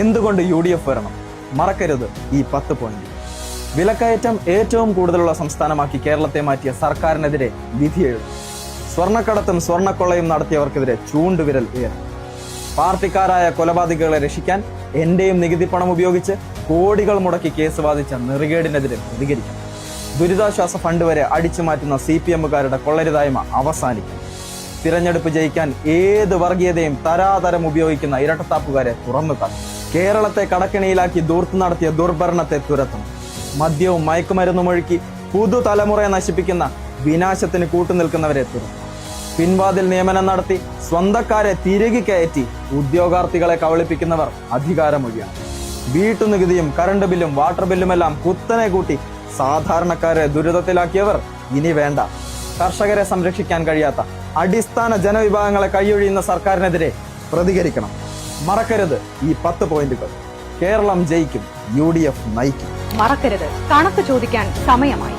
എന്തുകൊണ്ട് UDF വരണം? മറക്കരുത് ഈ 10 പോയിന്റ്. വിലക്കയറ്റം ഏറ്റവും കൂടുതലുള്ള സംസ്ഥാനമാക്കി കേരളത്തെ മാറ്റിയ സർക്കാരിനെതിരെ വിധി എഴുതും. സ്വർണ്ണക്കടത്തും സ്വർണ്ണക്കൊള്ളയും നടത്തിയവർക്കെതിരെ ചൂണ്ടുവിരൽ ഉയർത്തും. പാർട്ടിക്കാരായ കൊലപാതകികളെ രക്ഷിക്കാൻ എന്റെയും നികുതി പണം ഉപയോഗിച്ച് കോടികൾ മുടക്കി കേസ് വാദിച്ച നെറുകേടിനെതിരെ പ്രതികരിക്കണം. ദുരിതാശ്വാസ ഫണ്ട് വരെ അടിച്ചു മാറ്റുന്ന CPM-കാരുടെ കൊള്ളരുതായ്മ അവസാനിക്കണം. തിരഞ്ഞെടുപ്പ് ജയിക്കാൻ ഏത് വർഗീയതയും തരാതരം ഉപയോഗിക്കുന്ന ഇരട്ടത്താപ്പുകാരെ തുറന്നുകാട്ടും. കേരളത്തെ കടക്കിണിയിലാക്കി ദൂർത്ത് നടത്തിയ ദുർഭരണത്തെ തുരത്തണം. മദ്യവും മയക്കുമരുന്നും ഒഴുക്കി പുതുതലമുറയെ നശിപ്പിക്കുന്ന വിനാശത്തിന് കൂട്ടുനിൽക്കുന്നവരെ തുരത്തണം. പിൻവാതിൽ നിയമനം നടത്തി സ്വന്തക്കാരെ തിരികെ കയറ്റി ഉദ്യോഗാർത്ഥികളെ കബളിപ്പിക്കുന്നവർ അധികാരമൊഴിയാണ്. വീട്ടുനികുതിയും കറണ്ട് ബില്ലും വാട്ടർ ബില്ലുമെല്ലാം കുത്തനെ കൂട്ടി സാധാരണക്കാരെ ദുരിതത്തിലാക്കിയവർ ഇനി വേണ്ട. കർഷകരെ സംരക്ഷിക്കാൻ കഴിയാത്ത അടിസ്ഥാന ജനവിഭാഗങ്ങളെ കൈയൊഴിയുന്ന സർക്കാരിനെതിരെ പ്രതികരിക്കണം. മറക്കരുത് ഈ 10 പോയിന്റുകൾ. കേരളം ജയിക്കും, UDF നയിക്കും. മറക്കരുത്, കണക്ക് ചോദിക്കാൻ സമയമായി.